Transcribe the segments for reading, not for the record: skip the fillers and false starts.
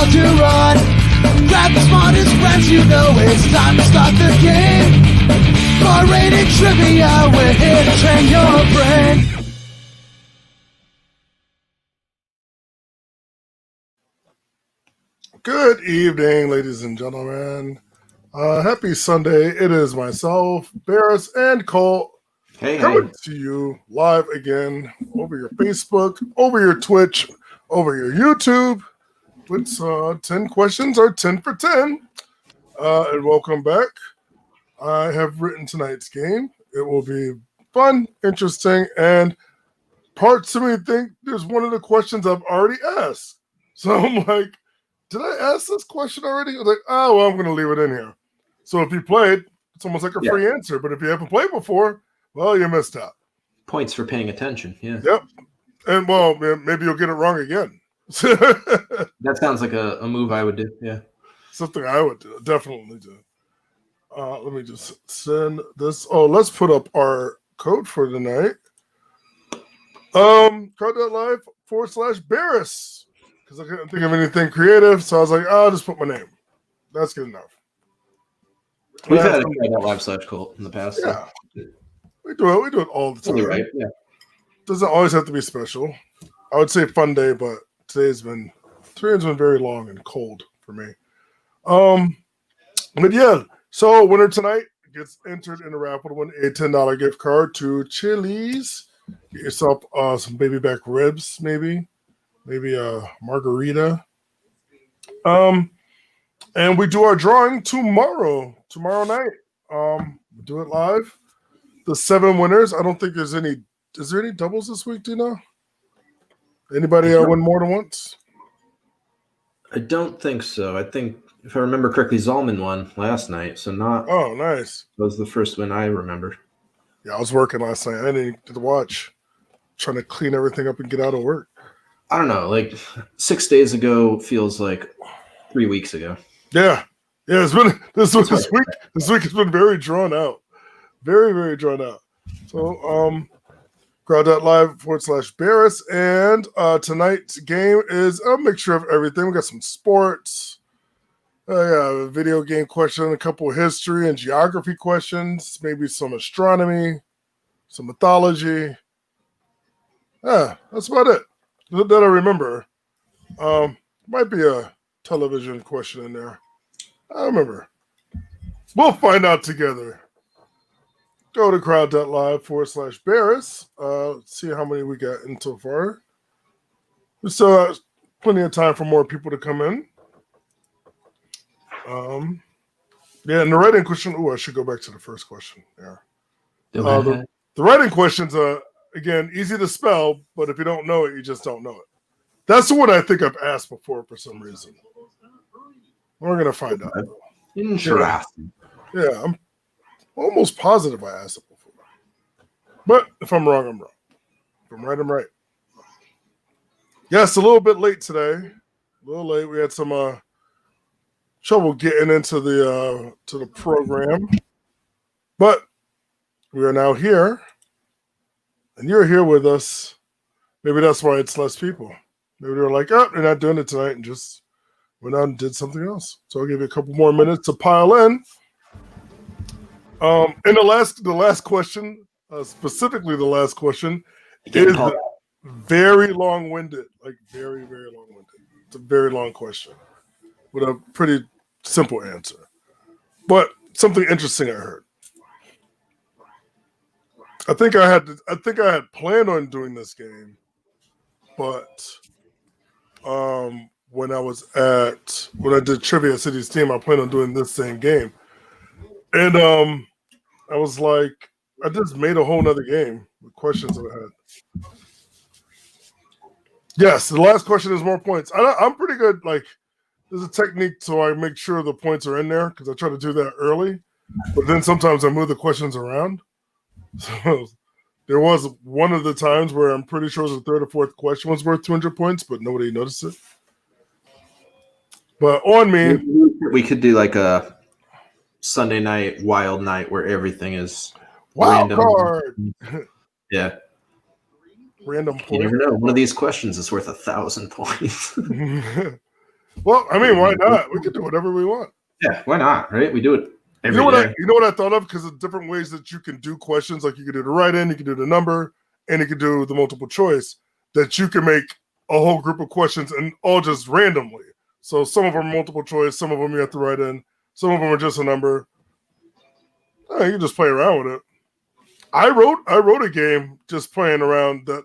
about to run. Grab the smartest friends, you know it's time to start the game. R-rated trivia, we're here to train your brain. Good evening, ladies and gentlemen. Happy Sunday. It is myself, Barris, and Cole coming to you live again over your Facebook, over your Twitch, over your YouTube with 10 questions or 10 for 10. And welcome back. I have written tonight's game. It will be fun, interesting, and parts of me think there's one of the questions I've already asked. So I'm like, did I ask this question already? I was like, oh, well, I'm going to leave it in here. So if you played, it's almost like a free answer. But if you haven't played before, well, you missed out. Points for paying attention, yeah. Yep. And, well, maybe you'll get it wrong again. That sounds like a move I would do, yeah. Something I would do, definitely do. Let me just send this. Oh, let's put up our code for tonight. Code.live/Barris. Because I couldn't think of anything creative, so I was like, I'll just put my name. That's good enough. We've had a Code.live/Cult in the past. Yeah. So. We do it all the time. Right, yeah. Doesn't always have to be special. I would say fun day, but today's been very long and cold for me. But yeah, so winner tonight gets entered in a raffle to win a $10 gift card to Chili's. Get yourself some baby back ribs, maybe a margarita. And we do our drawing tomorrow night. We do it live. The 7 winners. I don't think there's any. Is there any doubles this week? Do you know? Anybody win more than once? I don't think so. I think, if I remember correctly, Zalman won last night. So not. Oh, nice. That was the first win I remember. Yeah, I was working last night. I didn't get to watch. Trying to clean everything up and get out of work. I don't know. Like 6 days ago feels like 3 weeks ago. Yeah. It's been this week. This week has been very drawn out. Very, very drawn out. So, crowd.live/Barris. And tonight's game is a mixture of everything. We got some sports, a video game question, a couple of history and geography questions, maybe some astronomy, some mythology. Yeah, that's about it. That I remember. Might be a television question in there. I remember. We'll find out together. Go to crowd.live/Barris. See how many we got in so far. We still have plenty of time for more people to come in. And the writing question. I should go back to the first question. Yeah. The writing questions, again, easy to spell, but if you don't know it, you just don't know it. That's the one I think I've asked before for some reason. We're going to find out. Interesting. Yeah, I'm almost positive I asked it before. But if I'm wrong, I'm wrong. If I'm right, I'm right. Yes, a little bit late today. A little late. We had some trouble getting into the to the program. But we are now here. And you're here with us. Maybe that's why it's less people. Maybe they're like, oh, they're not doing it tonight and just went out and did something else. So I'll give you a couple more minutes to pile in. And the last question, specifically the last question, is very long-winded. Like very, very long-winded. It's a very long question with a pretty simple answer. But something interesting I heard. I think I had planned on doing this game, but when I did Trivia City's team, I planned on doing this same game. And I was like, I just made a whole nother game with questions that I had. Yes, the last question is more points. I'm pretty good. Like, there's a technique so I make sure the points are in there because I try to do that early. But then sometimes I move the questions around. So there was one of the times where I'm pretty sure the third or fourth question was worth 200 points, but nobody noticed it. But on me, we could do like a Sunday night wild night where everything is wild random. Card. Yeah. Random You point. never know. One of these questions is worth 1,000 points. Well, I mean, why not? We can do whatever we want. Yeah, why not? Right? We do it every day. You know what I thought of? Because of different ways that you can do questions. Like you can do the write-in, you can do the number, and you can do the multiple choice. That you can make a whole group of questions and all just randomly. So some of them are multiple choice, some of them you have to write in, some of them are just a number. You can just play around with it. I wrote a game just playing around that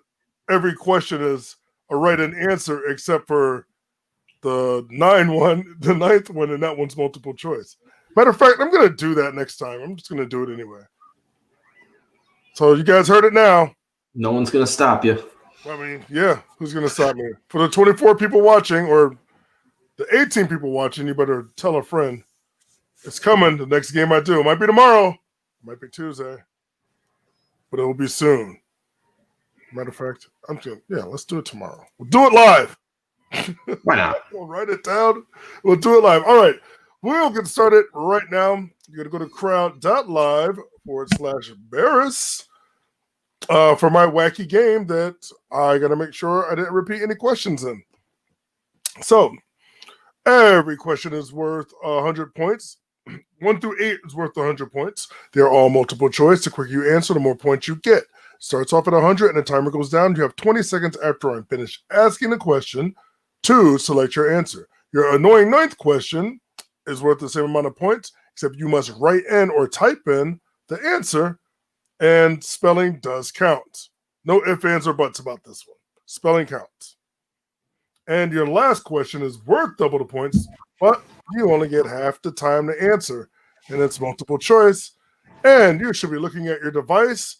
every question is a write-in answer except for the ninth one, and that one's multiple choice. Matter of fact, I'm gonna do that next time. I'm just gonna do it anyway. So you guys heard it now. No one's gonna stop you. I mean, yeah, who's gonna stop me? For the 24 people watching or the 18 people watching, you better tell a friend. It's coming. The next game I do. It might be tomorrow. It might be Tuesday. But it will be soon. Matter of fact, let's do it tomorrow. We'll do it live. Why not? We'll write it down. We'll do it live. All right. We'll get started right now. You're going to go to crowd.live/Barris for my wacky game that I got to make sure I didn't repeat any questions in. So, every question is worth 100 points. 1 through 8 is worth 100 points. They're all multiple choice. The quicker you answer, the more points you get. Starts off at 100 and the timer goes down. You have 20 seconds after I'm finished asking the question to select your answer. Your annoying ninth question is worth the same amount of points, except you must write in or type in the answer, and spelling does count. No ifs, ands, or buts about this one. Spelling counts. And your last question is worth double the points, but you only get half the time to answer, and it's multiple choice. And you should be looking at your device.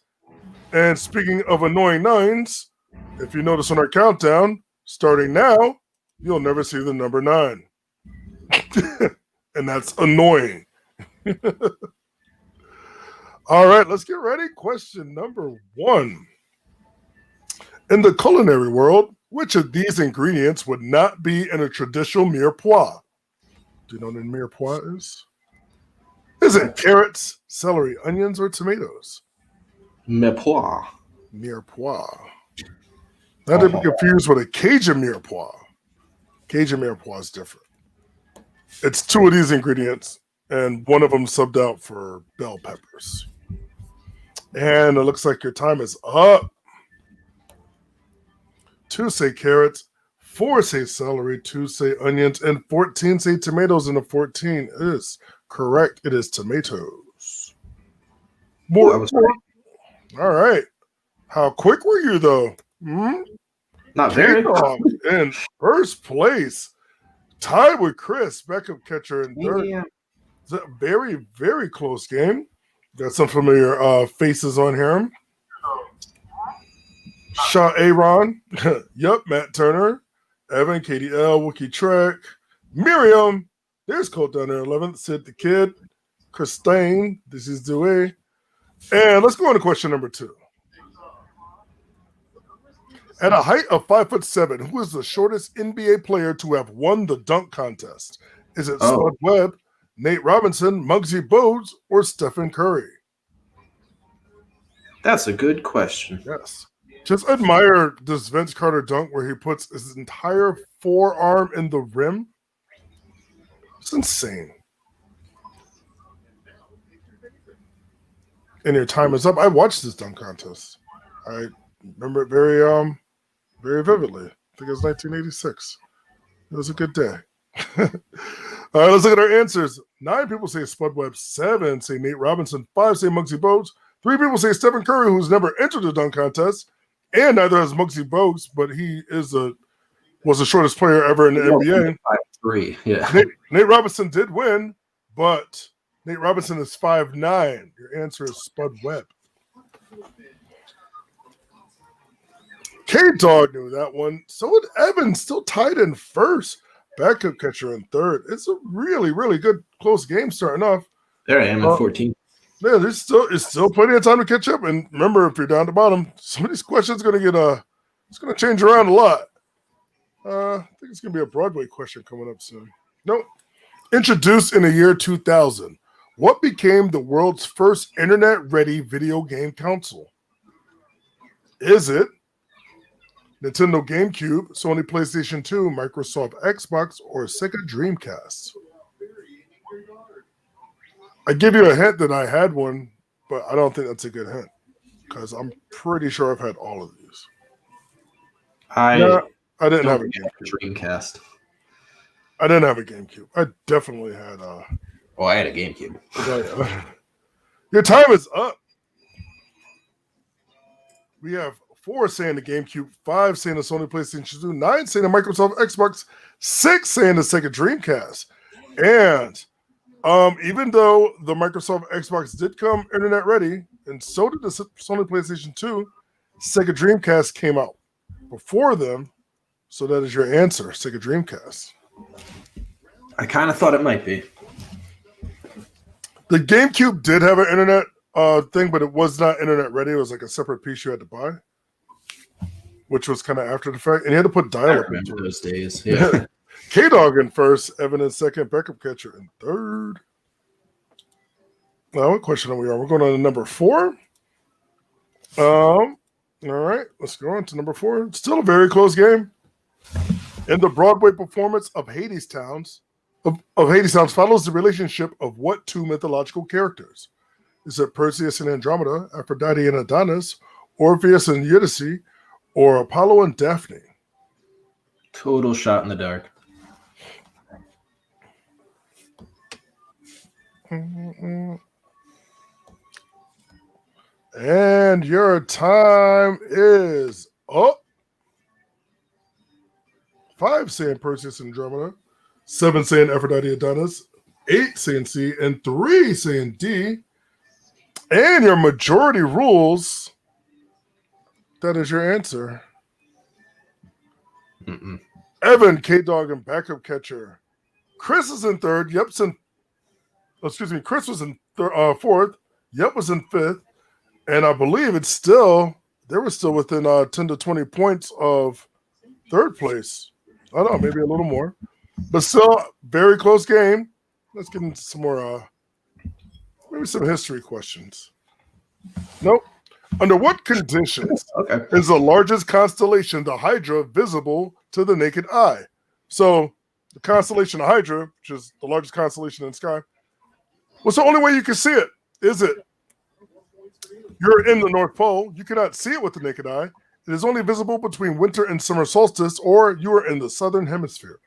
And speaking of annoying nines, if you notice on our countdown, starting now, you'll never see the number 9. And that's annoying. All right, let's get ready. Question number 1. In the culinary world, which of these ingredients would not be in a traditional mirepoix? Do you know what a mirepoix is? Is it carrots, celery, onions, or tomatoes? Mirepoix. Mirepoix. Not to be confused with a Cajun mirepoix. Cajun mirepoix is different. It's 2 of these ingredients, and one of them subbed out for bell peppers. And it looks like your time is up. 2 say carrots, 4 say celery, 2 say onions, and 14 say tomatoes, and the 14 is correct. It is tomatoes. More. All right. How quick were you, though? Not very. In first place, tied with Chris, backup catcher in third. Yeah. It's a very, very close game. Got some familiar faces on here. Shaw Aaron, yup, Matt Turner, Evan, Katie L, Wookie Trek, Miriam, there's Colt down there, 11th, Sid the Kid, Christine, this is Dewey. And let's go on to question number 2. At a height of 5'7", who is the shortest NBA player to have won the dunk contest? Is it Spud Webb, Nate Robinson, Muggsy Bogues, or Stephen Curry? That's a good question. Yes. Just admire this Vince Carter dunk where he puts his entire forearm in the rim. It's insane. And your time is up. I watched this dunk contest. I remember it very vividly. I think it was 1986. It was a good day. All right, let's look at our answers. 9 people say Spud Webb. 7 say Nate Robinson. 5 say Muggsy Bogues. 3 people say Stephen Curry, who's never entered the dunk contest. And neither has Muggsy Bogues, but he was the shortest player ever in the NBA. 5'3", yeah. Nate Robinson did win, but Nate Robinson is 5'9". Your answer is Spud Webb. K-Dog knew that one. So would Evan, still tied in first. Backup catcher in third. It's a really, really good close game starting off. There I am at 14. Yeah, there's still plenty of time to catch up. And remember, if you're down to bottom, some of these questions are going to get it's going to change around a lot. I think it's going to be a Broadway question coming up soon. Nope. Introduced in the year 2000, what became the world's first internet-ready video game console? Is it Nintendo GameCube, Sony PlayStation 2, Microsoft Xbox, or Sega Dreamcast? I give you a hint that I had one, but I don't think that's a good hint because I'm pretty sure I've had all of these. I didn't have a GameCube. Dreamcast. I didn't have a GameCube. I definitely had I had a GameCube. Your time is up. We have 4 saying the GameCube, 5 saying the Sony PlayStation 2, 9 saying the Microsoft Xbox, 6 saying the Sega Dreamcast. And even though the Microsoft Xbox did come internet ready, and so did the Sony PlayStation 2, Sega Dreamcast came out before them. So that is your answer, Sega Dreamcast. I kind of thought it might be. The GameCube did have an internet thing, but it was not internet ready. It was like a separate piece you had to buy, which was kind of after the fact. And you had to put dial-up into it. Those days. Yeah. K-Dog in first, Evan in second, Backup Catcher in third. Now, what question are we on? We're going on to number 4. All right, let's go on to number 4. It's still a very close game. In the Broadway performance of Hadestown follows the relationship of what 2 mythological characters? Is it Perseus and Andromeda, Aphrodite and Adonis, Orpheus and Eurydice, or Apollo and Daphne? Total shot in the dark. And your time is up. 5 saying Perseus and Andromeda, 7 saying Aphrodite Adonis, 8 saying C, and 3 saying D. And your majority rules, that is your answer. Evan, K-Dog, and Backup Catcher. Chris is in third. Chris was in fourth. Yep was in fifth. And I believe they were still within 10 to 20 points of third place. I don't know, maybe a little more. But still, very close game. Let's get into some more, maybe some history questions. Nope. Under what conditions is the largest constellation, the Hydra, visible to the naked eye? So the constellation of Hydra, which is the largest constellation in the sky, what's the only way you can see it? Is it you're in the North Pole, you cannot see it with the naked eye, it is only visible between winter and summer solstice, or you are in the southern hemisphere?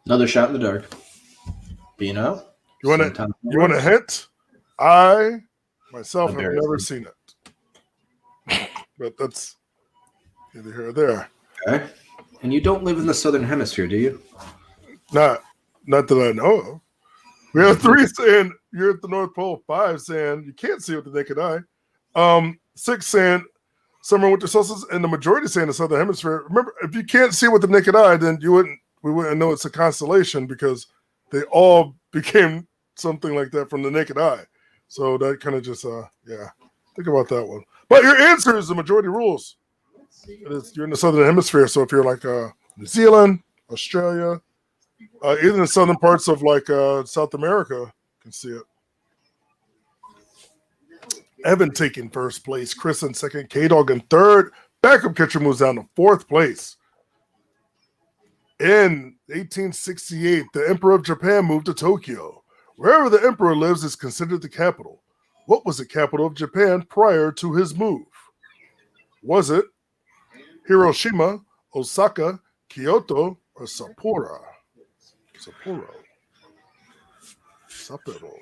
Another shot in the dark. Bino? You want a hint? I myself have never seen it. But that's either here or there. Okay. And you don't live in the southern hemisphere, do you? Not that I know of. We have 3 saying you're at the North Pole, 5 saying you can't see it with the naked eye, 6 saying summer, winter solstice, and the majority saying the southern hemisphere. Remember, if you can't see it with the naked eye, then we wouldn't know it's a constellation because they all became something like that from the naked eye. So that kind of just, think about that one. But your answer is the majority rules. You're in the southern hemisphere, so if you're like New Zealand, Australia, even the southern parts of like South America, you can see it. Evan taking first place, Chris in second, K-Dog in third. Backup Catcher moves down to fourth place. In 1868, the Emperor of Japan moved to Tokyo. Wherever the emperor lives is considered the capital. What was the capital of Japan prior to his move? Was it Hiroshima, Osaka, Kyoto, or Sapporo? Sapporo.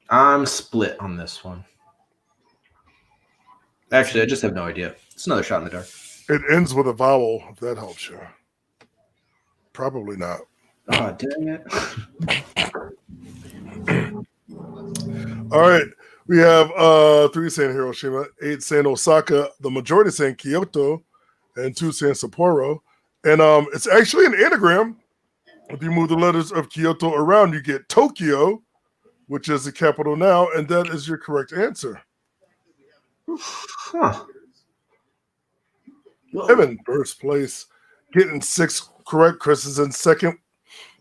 I'm split on this one. Actually, I just have no idea. It's another shot in the dark. It ends with a vowel, if that helps you. Probably not. Oh, dang it. All right. We have 3 saying Hiroshima, 8 saying Osaka, the majority saying Kyoto, and 2 saying Sapporo. And it's actually an anagram. If you move the letters of Kyoto around, you get Tokyo, which is the capital now, and that is your correct answer. Huh. Evan, first place, getting 6 correct. Chris is in second.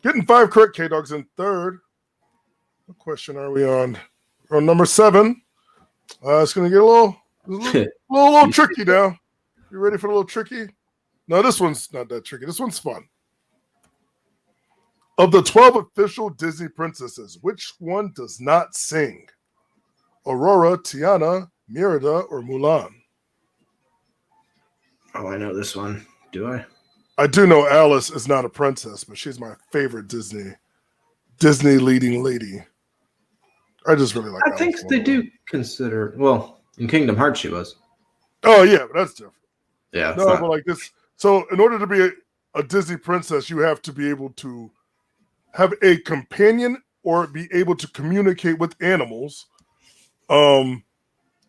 Getting 5 correct. K-Dog's in third. What question are we on? We're on number 7. It's going to get a little tricky now. You ready for a little tricky? No, this one's not that tricky. This one's fun. Of the 12 official Disney princesses, which one does not sing? Aurora, Tiana, Merida, or Mulan? Oh, I know this one. Do I? I do know Alice is not a princess, but she's my favorite Disney leading lady. I just really like I think they do consider, well, in Kingdom Hearts she was. Oh, yeah, but that's different. Yeah. No, but like this. So in order to be a Disney princess, you have to be able to have a companion or be able to communicate with animals, and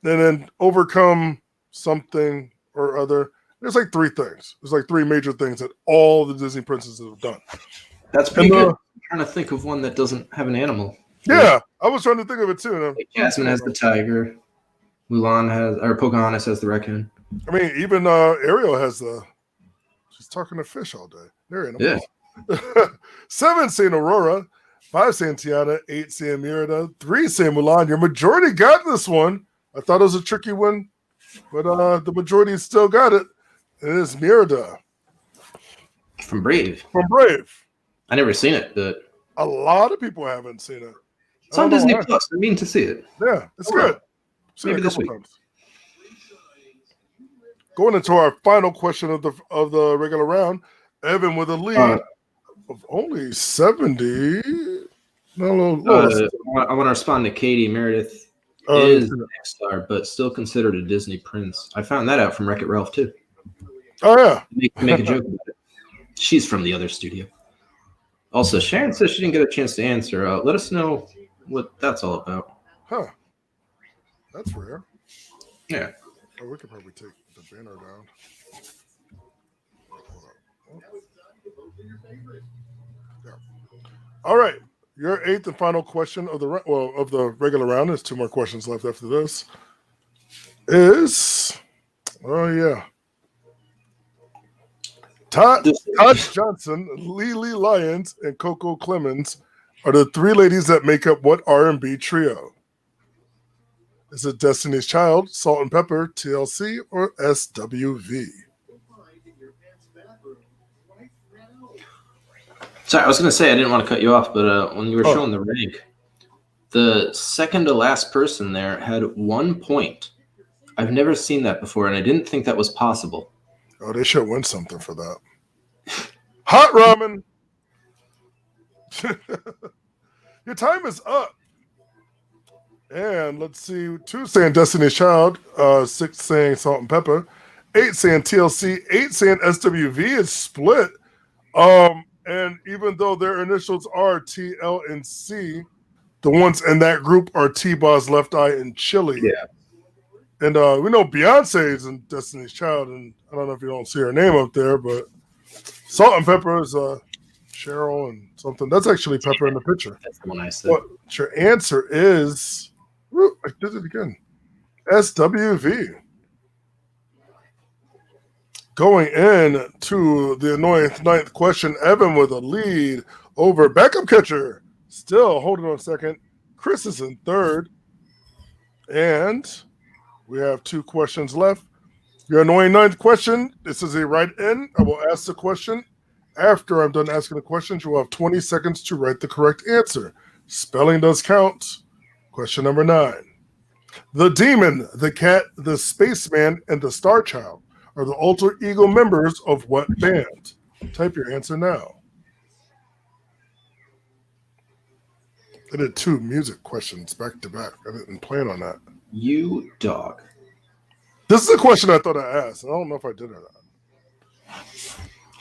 then overcome something or other. There's like three things. There's like three major things that all the Disney princesses have done. That's pretty good. I'm trying to think of one that doesn't have an animal. Yeah, I was trying to think of it too. Like Jasmine has the tiger. Mulan has, or Pocahontas has the raccoon. I mean, even Ariel has she's talking to fish all day. They're animals. Yeah. 7 saying Aurora, 5 saying Tiana, 8 saying Merida, 3 saying Mulan. Your majority got this one. I thought it was a tricky one, but the majority still got it. It is Merida. From Brave. I never seen it, but a lot of people haven't seen it. It's on Disney Plus. I mean to see it. Yeah, it's good. Maybe this week. Going into our final question of the regular round, Evan with a lead of only 70. I want to respond to Katie. Meredith is an X-Star, but still considered a Disney prince. I found that out from Wreck-It Ralph too. Oh yeah, make a joke about it. She's from the other studio. Also, Sharon says she didn't get a chance to answer. Let us know what that's all about. Huh? That's rare. Yeah. Oh, we could probably take the banner down. Yeah. All right. Your 8th and final question of the regular round. There's 2 more questions left after this. Todd Johnson, Lily Lyons, and Coco Clemens are the 3 ladies that make up what R&B trio? Is it Destiny's Child, Salt and Pepper, TLC, or SWV? Sorry, I was going to say I didn't want to cut you off, but when you were showing the rank, the second to last person there had 1 point. I've never seen that before, and I didn't think that was possible. Oh, they should win something for that. Hot ramen. Your time is up. And let's see, 2 saying Destiny's Child, 6 saying Salt and Pepper, 8 saying TLC, 8 saying SWV is split. And even though their initials are T, L, and C, the ones in that group are T-Boz, Left Eye, and Chili. Yeah. And we know Beyonce is in Destiny's Child, and I don't know if you don't see her name up there, but Salt and Pepper is Cheryl and something. That's actually Pepper in the picture. That's the one I said. But your answer is, I did it again, SWV. Going in to the annoying 9th question, Evan with a lead over backup catcher. Still holding on second. Chris is in third. And we have 2 questions left. Your annoying 9th question. This is a write-in. I will ask the question. After I'm done asking the questions, you will have 20 seconds to write the correct answer. Spelling does count. Question number 9. The Demon, the Cat, the Spaceman, and the Star Child are the alter ego members of what band? Type your answer now. I did 2 music questions back to back. I didn't plan on that. You dog. This is a question I thought I asked. I don't know if I did or not.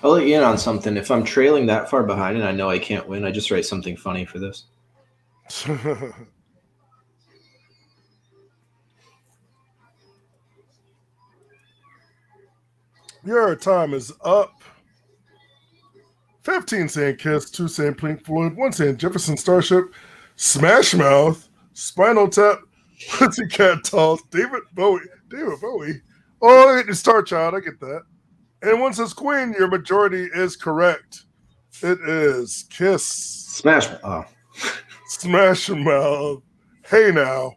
I'll let you in on something. If I'm trailing that far behind and I know I can't win, I just write something funny for this. Your time is up. 15 saying Kiss, 2 saying Pink Floyd, 1 saying Jefferson Starship, Smash Mouth, Spinal Tap, Pussycat Dolls, David Bowie. Oh, it's Star Child, I get that. And 1 says Queen. Your majority is correct. It is Kiss. Smash Mouth. Hey now.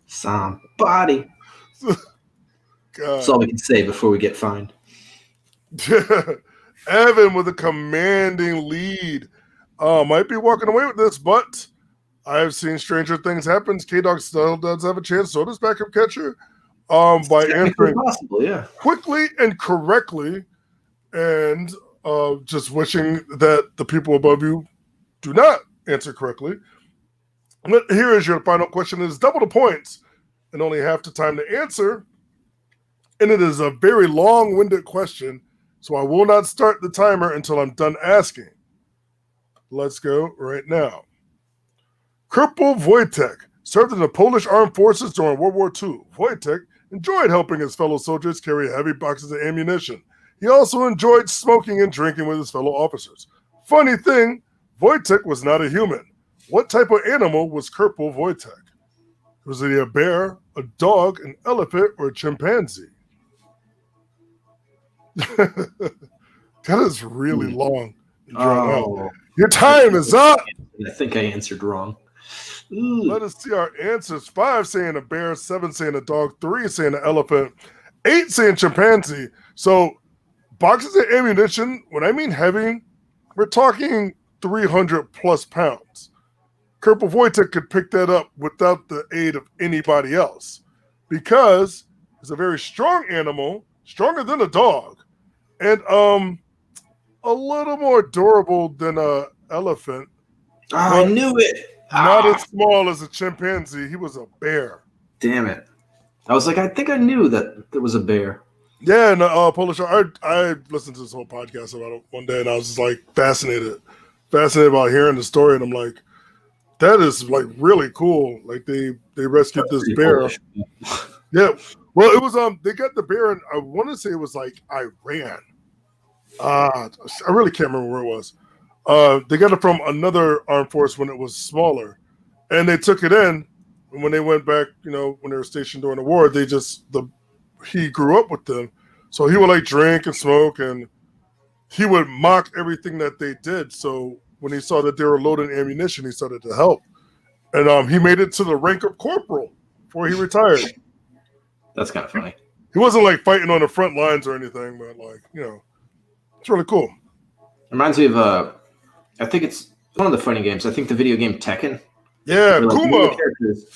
Somebody. That's all we can say before we get fined. Evan with a commanding lead. Might be walking away with this, but I've seen stranger things happen. K-Dog still does have a chance. So does backup catcher. By answering quickly and correctly, and just wishing that the people above you do not answer correctly. But here is your final question. It is double the points and only half the time to answer. And it is a very long-winded question, so I will not start the timer until I'm done asking. Let's go right now. Kripal Wojtek served in the Polish Armed Forces during World War II. Wojtek enjoyed helping his fellow soldiers carry heavy boxes of ammunition. He also enjoyed smoking and drinking with his fellow officers. Funny thing, Wojtek was not a human. What type of animal was Kripal Wojtek? Was he a bear, a dog, an elephant, or a chimpanzee? That is really long and drawn out. Your time is up. I think I answered wrong. Let us see our answers. 5 saying a bear, 7 saying a dog, 3 saying an elephant, 8 saying chimpanzee. So boxes of ammunition, when I mean heavy, we're talking 300 plus pounds. Kripal Wojtek could pick that up without the aid of anybody else because it's a very strong animal, stronger than a dog, and a little more durable than an elephant. I knew it. Not as small as a chimpanzee. He was a bear. Damn it. I was like, I think I knew that there was a bear. Yeah, and Polish. I listened to this whole podcast about it one day, and I was just like fascinated about hearing the story. And I'm like, that is like really cool. Like they rescued this bear. Polish. Yeah. Well, it was they got the bear, and I want to say it was like Iran. I really can't remember where it was. They got it from another armed force when it was smaller, and they took it in. And when they went back, when they were stationed during the war, he grew up with them, so he would like drink and smoke, and he would mock everything that they did. So when he saw that they were loading ammunition, he started to help, and he made it to the rank of corporal before he retired. That's kind of funny. He wasn't like fighting on the front lines or anything, but it's really cool. Reminds me of I think it's one of the funny games. I think the video game Tekken. Yeah, like Kuma.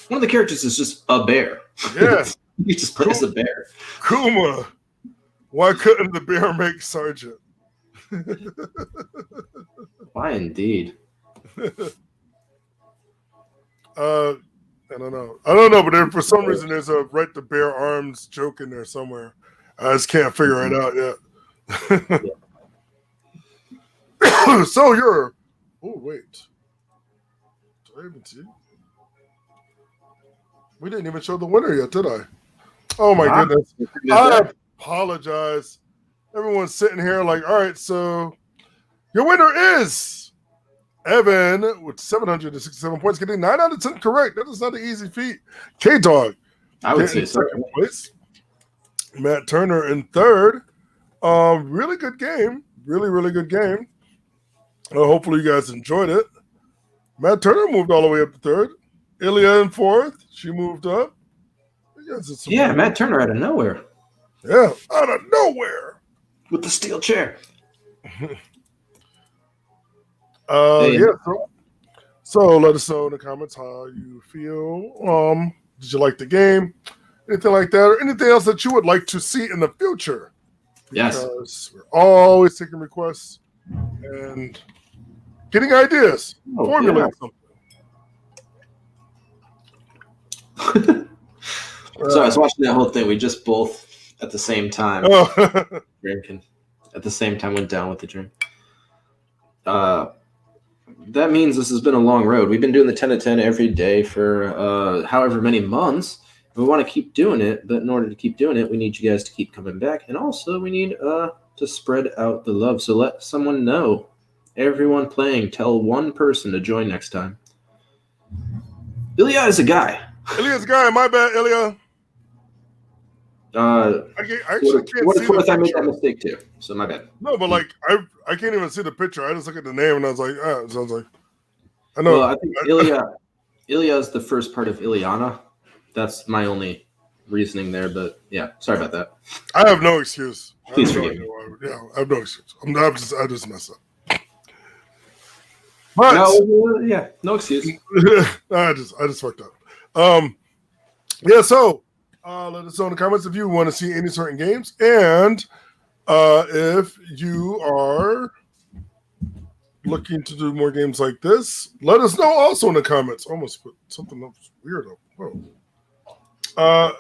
One of the characters is just a bear. Yeah. You just play as a bear. Kuma. Why couldn't the bear make Sergeant? Why indeed? I don't know, but for some reason there's a Right to Bear Arms joke in there somewhere. I just can't figure it out yet. So wait. Did I even see? We didn't even show the winner yet, did I? Oh my goodness. I apologize. Everyone's sitting here like, all right, so your winner is Evan with 767 points, getting 9 out of 10 correct. That is not an easy feat. K-Dog. I would say so. Second place. Matt Turner in third. Really good game. Really, really good game. Hopefully you guys enjoyed it. Matt Turner moved all the way up to third. Ilya in fourth. She moved up. Yeah, Matt Turner out of nowhere. Yeah, out of nowhere. With the steel chair. Yeah. So let us know in the comments how you feel. Did you like the game? Anything like that, or anything else that you would like to see in the future? Yes. Because we're always taking requests and getting ideas, formulating something. So I was watching that whole thing. We just both at the same time drinking. At the same time went down with the drink. That means this has been a long road. We've been doing the 10 to 10 every day for however many months. We want to keep doing it, but in order to keep doing it, we need you guys to keep coming back. And also we need to spread out the love. So let someone know. Everyone playing, tell one person to join next time. Ilya is a guy. Ilya's a guy. My bad, Ilya. I actually can't see the picture. I made that mistake too, so my bad. No, but like I can't even see the picture. I just look at the name and I was like, it sounds like. I know. Well, I think Ilya is the first part of Ilyana. That's my only reasoning there, but yeah, sorry about that. I have no excuse. Please forgive me. Yeah, I have no excuse. I just mess up. But no excuse. I just fucked up. Yeah, so let us know in the comments if you want to see any certain games, and if you are looking to do more games like this, let us know also in the comments. Almost put something else weird up. Whoa.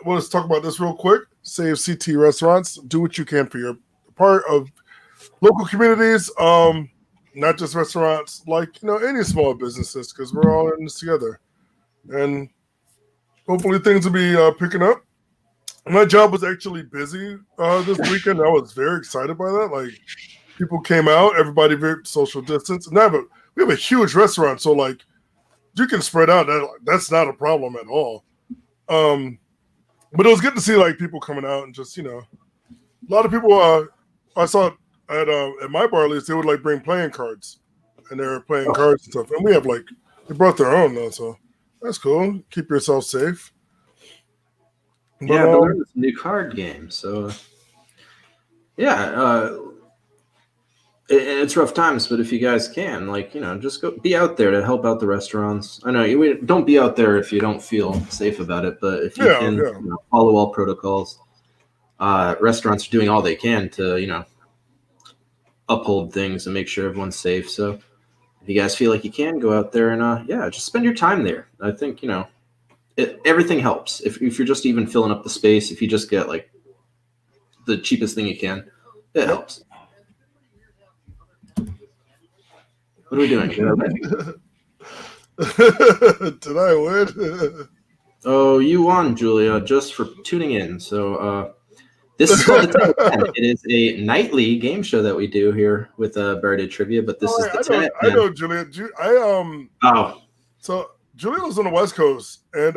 Let's talk about this real quick. Save CT Restaurants. Do what you can for your part of local communities, not just restaurants, like any small businesses, because we're all in this together. And hopefully things will be picking up. My job was actually busy this weekend. I was very excited by that. Like, people came out, everybody very social distance. And we have a huge restaurant, so like you can spread out. That's not a problem at all. But it was good to see like people coming out and just a lot of people. I saw at my bar, at least, they would like bring playing cards, and they were playing cards and stuff. And we have they brought their own though, so that's cool. Keep yourself safe. But, yeah, but there's a new card game, so yeah. It's rough times, but if you guys can, just go be out there to help out the restaurants. I know you don't be out there if you don't feel safe about it, but if you can follow all protocols, restaurants are doing all they can to, uphold things and make sure everyone's safe. So if you guys feel like you can, go out there and, just spend your time there. I think, everything helps. If you're just even filling up the space, if you just get the cheapest thing you can, it helps. What are we doing? Did I win? Oh, you won, Julia, just for tuning in. So this is called the 10 at 10. It is a nightly game show that we do here with Buried Trivia, but this is the 10 at 10. I know, Julia. So Julia was on the West Coast, and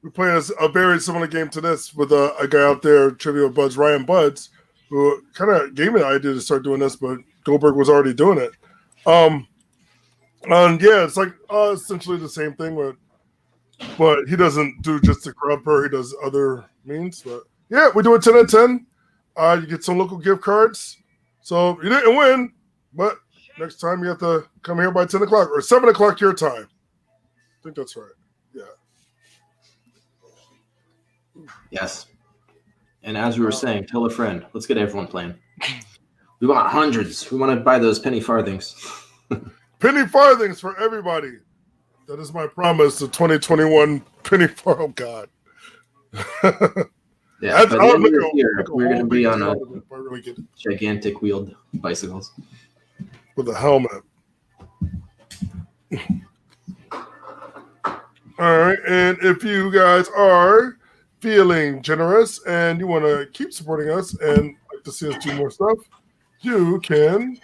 we played a very similar game to this with a guy out there, Trivia Buds, Ryan Buds, who kind of gave me the idea to start doing this, but Goldberg was already doing it. And yeah, it's essentially the same thing, but he doesn't do just the crowd purr, he does other means. But yeah, we do a 10 at 10. You get some local gift cards. So you didn't win, but next time you have to come here by 10 o'clock or 7 o'clock your time. I think that's right. Yeah. Yes. And as we were saying, tell a friend. Let's get everyone playing. We want hundreds. We want to buy those penny farthings. Penny farthings for everybody. That is my promise. The 2021 penny farthing. Oh, God. Yeah, by the end of the year, we're going to be on a gigantic wheeled bicycles. With a helmet. All right. And if you guys are feeling generous and you want to keep supporting us and like to see us do more stuff, you can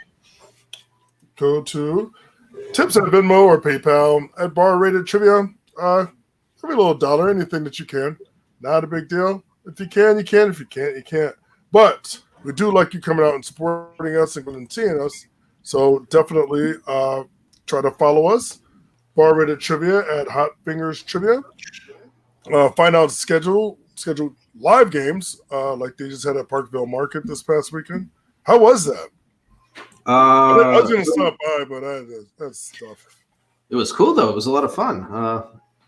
go to tips at Venmo or PayPal at Bar Rated Trivia. Every little dollar, anything that you can. Not a big deal. If you can, you can. If you can't, you can't. But we do like you coming out and supporting us and seeing us. So definitely try to follow us. Bar Rated Trivia at Hot Fingers Trivia. Find out scheduled live games like they just had at Parkville Market this past weekend. How was that? I was going to stop by, but that's tough. It was cool, though. It was a lot of fun.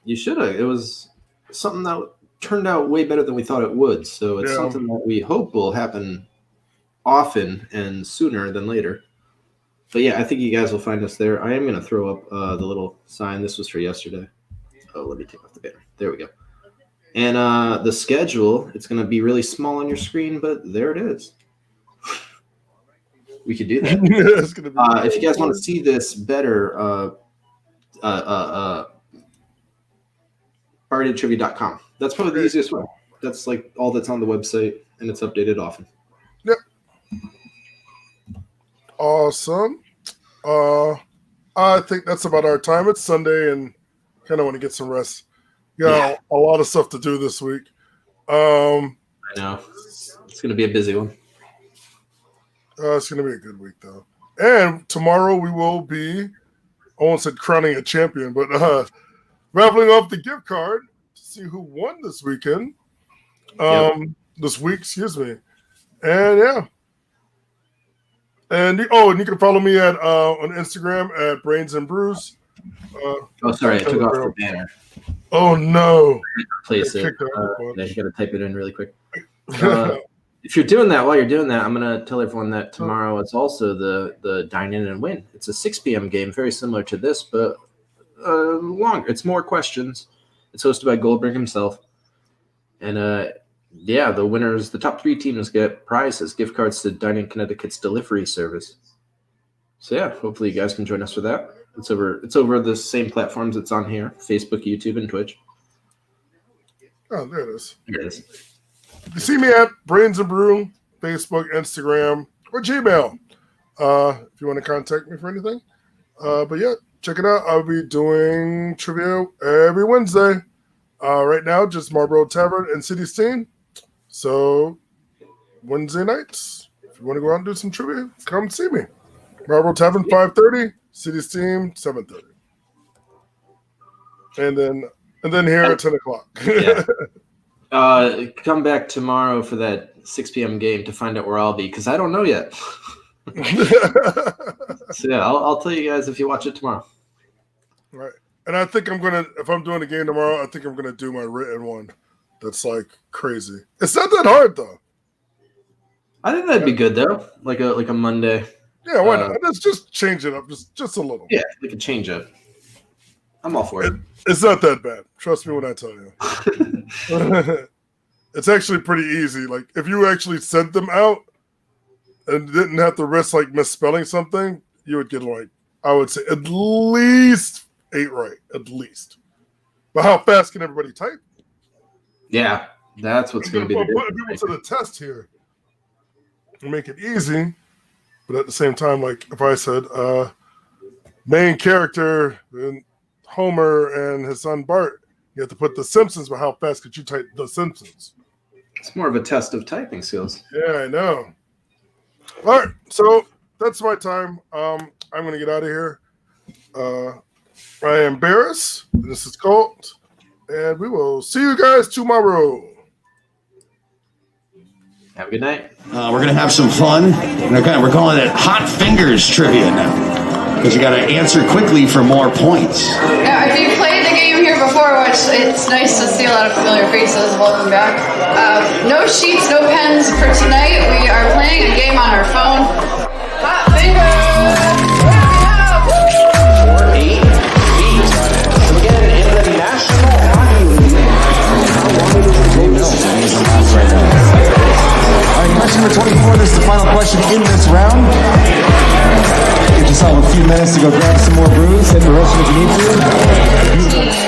You should have. It was something that turned out way better than we thought it would. So it's something that we hope will happen often and sooner than later. But yeah, I think you guys will find us there. I am going to throw up the little sign. This was for yesterday. Oh, let me take off the banner. There we go. And the schedule, it's going to be really small on your screen, but there it is. We could do that. It's gonna be if you guys want to see this better, BariedTrivia.com. That's probably the easiest way. That's like all that's on the website, and it's updated often. Yep. Awesome. I think that's about our time. It's Sunday, and kind of want to get some rest. Got a lot of stuff to do this week. I know. It's going to be a busy one. It's going to be a good week, though. And tomorrow we will be, I won't say crowning a champion, but raffling off the gift card to see who won this weekend. This week, excuse me. And yeah. And and you can follow me at on Instagram at Brains and Brews. Sorry, I took off the banner. Oh no! Replace it. You gotta type it in really quick. If you're doing that, while you're doing that, I'm gonna tell everyone that tomorrow it's also the Dine In and Win. It's a 6 p.m. game, very similar to this, but longer. It's more questions. It's hosted by Goldberg himself, and the winners, the top 3 teams get prizes, gift cards to Dine In Connecticut's delivery service. So yeah, hopefully you guys can join us for that. It's over the same platforms it's on here: Facebook, YouTube, and Twitch. Oh, there it is. Here it is. You see me at Brains and Brew, Facebook, Instagram, or Gmail. If you want to contact me for anything. But yeah, check it out. I'll be doing trivia every Wednesday. Right now, just Marlboro Tavern and City Steam. So Wednesday nights, if you want to go out and do some trivia, come see me. Marlboro Tavern 5:30, City Steam 7:30, and then here at 10 o'clock. Come back tomorrow for that 6 p.m. game to find out where I'll be, because I don't know yet. So yeah, I'll tell you guys if you watch it tomorrow. Right, and I think if I'm doing a game tomorrow, I think I'm gonna do my written one. That's like crazy. It's not that hard though. I think that'd be good though, like a Monday. Yeah, why not? Let's just change it up, just a little. Yeah, we can change it. I'm all for it. It's not that bad. Trust me when I tell you. It's actually pretty easy. Like if you actually sent them out and didn't have to risk like misspelling something, you would get like, I would say at least 8 right, at least. But how fast can everybody type? Yeah, that's what's going to be the difference. People to the test here and make it easy, but at the same time, like if I said main character and Homer and his son Bart, you have to put the Simpsons, but how fast could you type the Simpsons? It's more of a test of typing skills. Yeah, I know. All right, so that's my time. I'm going to get out of here. I am Barris. This is Colt. And we will see you guys tomorrow. Have a good night. We're going to have some fun. We're calling it Hot Fingers Trivia now. Because you got to answer quickly for more points. Yeah, if you've played the game here before, which it's nice to see a lot of familiar faces, welcome back. No sheets, no pens for tonight. We are playing a game on our phone. Hot Fingers! Question number 24, this is the final question in this round. Give yourself a few minutes to go grab some more brews, hit the roast if you need to.